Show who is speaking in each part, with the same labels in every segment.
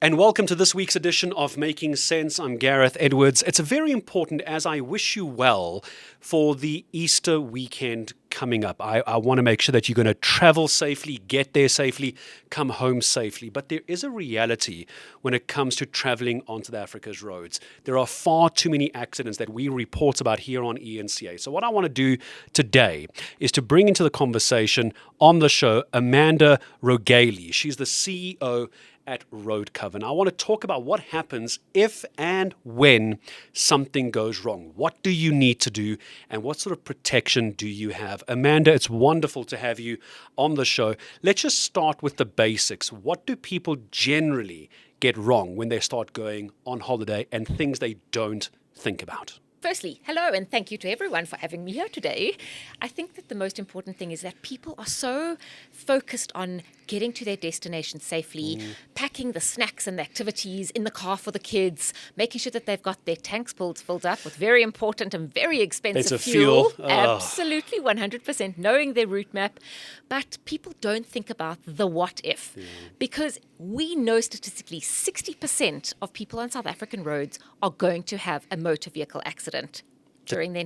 Speaker 1: And welcome to this week's edition of Making Sense. I'm Gareth Edwards. It's very important as I wish you well for the Easter weekend coming up. I want to make sure that you're going to travel safely, get there safely, come home safely. But there is a reality when it comes to traveling on South Africa's roads. There are far too many accidents that we report about here on ENCA. So what I want to do today is to bring into the conversation on the show Amanda Rogaley. She's the CEO at Road Cover. And I want to talk about what happens if and when something goes wrong. What do you need to do and what sort of protection do you have? Amanda, it's wonderful to have you on the show. Let's just start with the basics. What do people generally get wrong when they start going on holiday and things they don't think about?
Speaker 2: Firstly, hello and thank you to everyone for having me here today. I think that the most important thing is that people are so focused on getting to their destination safely, packing the snacks and the activities in the car for the kids, making sure that they've got their tanks filled up with very important and very expensive fuel. Absolutely, 100%, knowing their route map. But people don't think about the what if. Because we know statistically 60% of people on South African roads are going to have a motor vehicle accident during their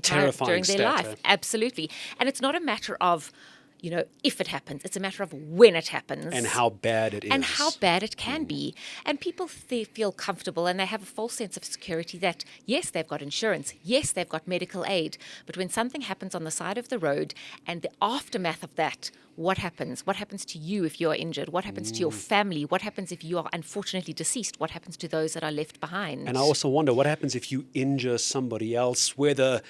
Speaker 2: life. Absolutely. And it's not a matter of if it happens. It's a matter of when it happens.
Speaker 1: And how bad it is.
Speaker 2: And how bad it can be. And people feel comfortable and they have a false sense of security that, yes, they've got insurance. Yes, they've got medical aid. But when something happens on the side of the road and the aftermath of that, what happens? What happens to you if you're injured? What happens to your family? What happens if you are unfortunately deceased? What happens to those that are left behind?
Speaker 1: And I also wonder what happens if you injure somebody else, whether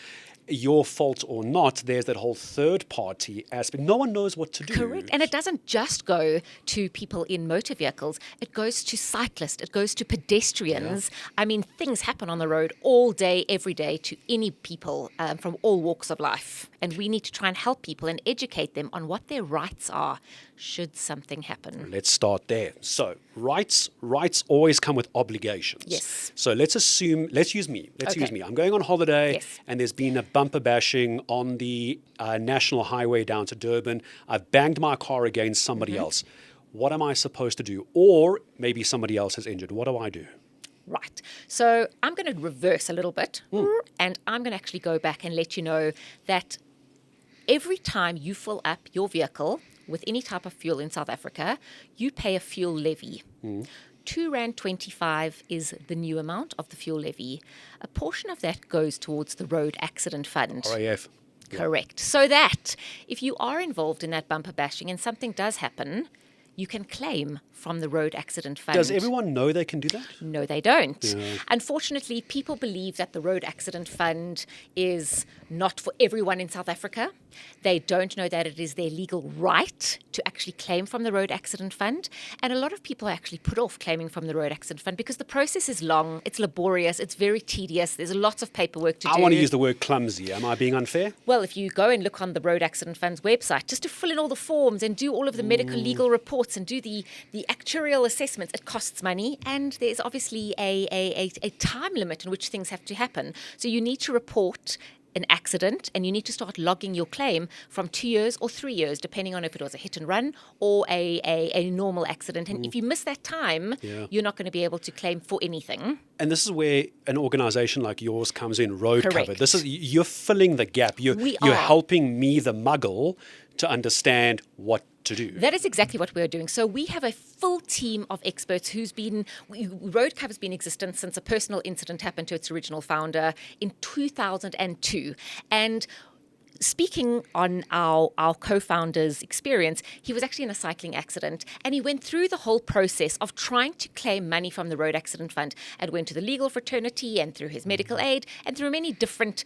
Speaker 1: your fault or not. There's that whole third party aspect. No one knows what to do.
Speaker 2: Correct. And it doesn't just go to people in motor vehicles. It goes to cyclists. It goes to pedestrians. Yeah. I mean, things happen on the road all day, every day to any people from all walks of life. And we need to try and help people and educate them on what their rights are should something happen.
Speaker 1: Let's start there. So rights always come with obligations.
Speaker 2: Yes.
Speaker 1: So let's use me. I'm going on holiday and there's been a bumper bashing on the national highway down to Durban. I've banged my car against somebody else. What am I supposed to do? Or maybe somebody else is injured. What do I do?
Speaker 2: Right. So I'm going to reverse a little bit and I'm going to actually go back and let you know that every time you fill up your vehicle with any type of fuel in South Africa, you pay a fuel levy. R2.25 is the new amount of the fuel levy. A portion of that goes towards the Road Accident Fund.
Speaker 1: RAF.
Speaker 2: Correct. So that if you are involved in that bumper bashing and something does happen, you can claim from the Road Accident Fund.
Speaker 1: Does everyone know they can do that?
Speaker 2: No, they don't. Yeah. Unfortunately, people believe that the Road Accident Fund is not for everyone in South Africa. They don't know that it is their legal right to actually claim from the Road Accident Fund. And a lot of people are actually put off claiming from the Road Accident Fund because the process is long, it's laborious, it's very tedious, there's lots of paperwork to do.
Speaker 1: I want to use the word clumsy. Am I being unfair?
Speaker 2: Well, if you go and look on the Road Accident Fund's website, just to fill in all the forms and do all of the medical legal reports and do the actuarial assessments, it costs money, and there's obviously a time limit in which things have to happen. So you need to report an accident and you need to start logging your claim from 2 years or 3 years, depending on if it was a hit and run or a normal accident. And if you miss that time, you're not going to be able to claim for anything.
Speaker 1: And this is where an organization like yours comes in, Road
Speaker 2: Correct.
Speaker 1: Cover. You're filling the gap. You're helping me, the muggle, to understand what to do.
Speaker 2: That is exactly what we're doing. So we have a full team of experts Road Cover's been in existence since a personal incident happened to its original founder in 2002. And speaking on our co-founder's experience, he was actually in a cycling accident and he went through the whole process of trying to claim money from the Road Accident Fund and went to the legal fraternity and through his medical aid and through many different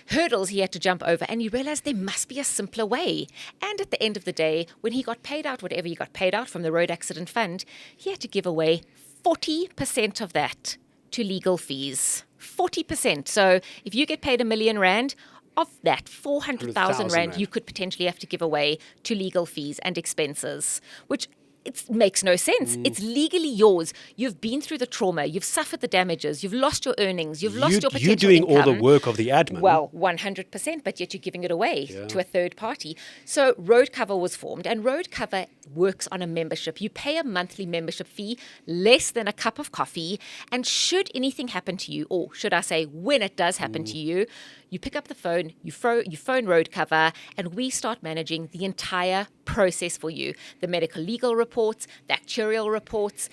Speaker 2: hurdles he had to jump over, and he realized there must be a simpler way. And at the end of the day, when he got paid out whatever he got paid out from the Road Accident Fund, he had to give away 40% of that to legal fees. 40%. So if you get paid R1 million, of that, 400,000 Rand you could potentially have to give away to legal fees and expenses, which It makes no sense. It's legally yours. You've been through the trauma. You've suffered the damages. You've lost your earnings. You've lost your potential
Speaker 1: You're doing
Speaker 2: income.
Speaker 1: all the work of the admin.
Speaker 2: Well, 100%, but yet you're giving it away to a third party. So Road Cover was formed, and Road Cover works on a membership. You pay a monthly membership fee, less than a cup of coffee, and should anything happen to you, or should I say when it does happen to you, you pick up the phone, you phone Road Cover, and we start managing the entire process for you. The medical legal reports, the actuarial reports,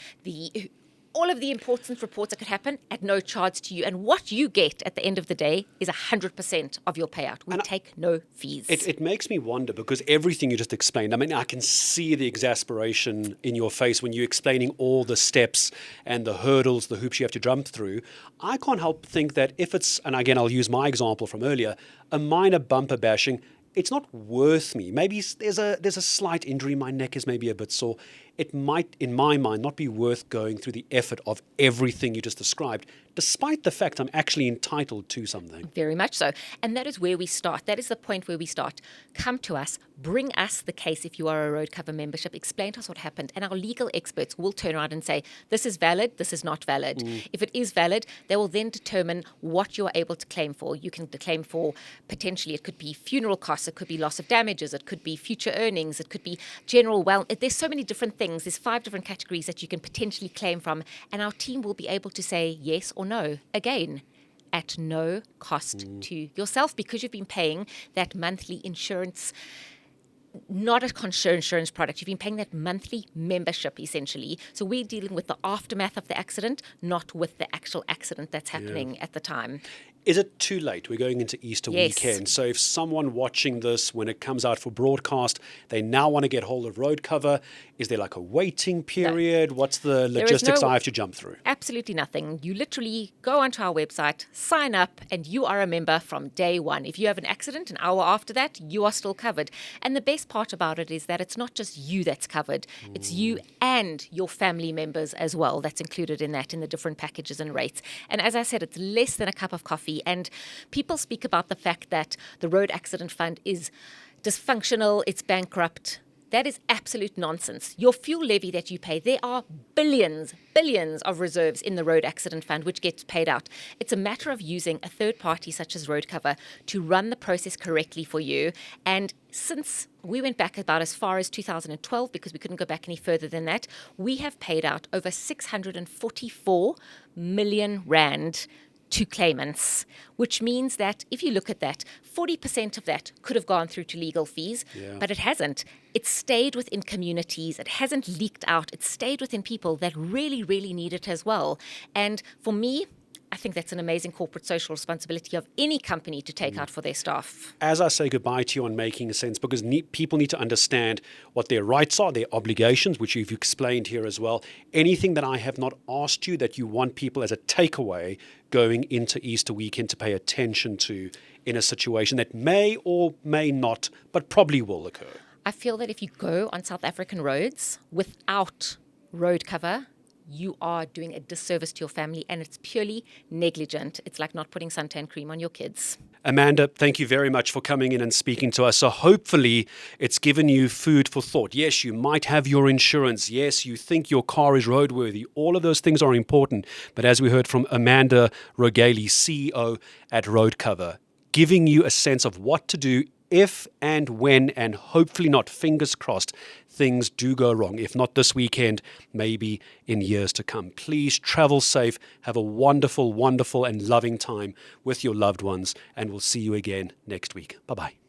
Speaker 2: all of the important reports that could happen at no charge to you. And what you get at the end of the day is 100% of your payout. We take no fees.
Speaker 1: It makes me wonder, because everything you just explained, I mean, I can see the exasperation in your face when you're explaining all the steps and the hurdles, the hoops you have to jump through. I can't help think that if it's, and again, I'll use my example from earlier, a minor bumper bashing, it's not worth me. Maybe there's a slight injury, my neck is maybe a bit sore. It might, in my mind, not be worth going through the effort of everything you just described, despite the fact I'm actually entitled to something.
Speaker 2: Very much so. And that is where we start. That is the point where we start. Come to us, bring us the case if you are a Road Cover membership, explain to us what happened, and our legal experts will turn around and say, this is valid, this is not valid. If it is valid, they will then determine what you are able to claim for. You can claim for, potentially, it could be funeral costs, it could be loss of damages, it could be future earnings, it could be general wellness. There's so many different things. There's 5 different categories that you can potentially claim from, and our team will be able to say yes or no, again, at no cost to yourself, because you've been paying that monthly insurance, not a insurance product. You've been paying that monthly membership, essentially. So we're dealing with the aftermath of the accident, not with the actual accident that's happening at the time.
Speaker 1: Is it too late? We're going into Easter weekend. So if someone watching this, when it comes out for broadcast, they now want to get hold of Road Cover, is there like a waiting period? No. What's the logistics I have to jump through?
Speaker 2: Absolutely nothing. You literally go onto our website, sign up, and you are a member from day one. If you have an accident, an hour after that, you are still covered. And the best part about it is that it's not just you that's covered. It's you and your family members as well that's included in that, in the different packages and rates. And as I said, it's less than a cup of coffee. And people speak about the fact that the Road Accident Fund is dysfunctional, it's bankrupt. That is absolute nonsense. Your fuel levy that you pay, there are billions of reserves in the Road Accident Fund which gets paid out. It's a matter of using a third party such as Road Cover to run the process correctly for you. And since we went back about as far as 2012, because we couldn't go back any further than that, we have paid out over 644 million rand to claimants, which means that if you look at that, 40% of that could have gone through to legal fees, but it hasn't. It stayed within communities. It hasn't leaked out. It stayed within people that really, really need it as well. And for me, I think that's an amazing corporate social responsibility of any company to take out for their staff.
Speaker 1: As I say goodbye to you on Making Sense, because people need to understand what their rights are, their obligations, which you've explained here as well. Anything that I have not asked you that you want people as a takeaway going into Easter weekend to pay attention to in a situation that may or may not, but probably will occur?
Speaker 2: I feel that if you go on South African roads without Road Cover, you are doing a disservice to your family, and it's purely negligent. It's like not putting suntan cream on your kids.
Speaker 1: Amanda, thank you very much for coming in and speaking to us. So hopefully it's given you food for thought. Yes, you might have your insurance. Yes, you think your car is roadworthy. All of those things are important. But as we heard from Amanda Rogaley, CEO at Road Cover, giving you a sense of what to do if and when, and hopefully not, fingers crossed, things do go wrong. If not this weekend, maybe in years to come. Please travel safe. Have a wonderful, wonderful and loving time with your loved ones. And we'll see you again next week. Bye-bye.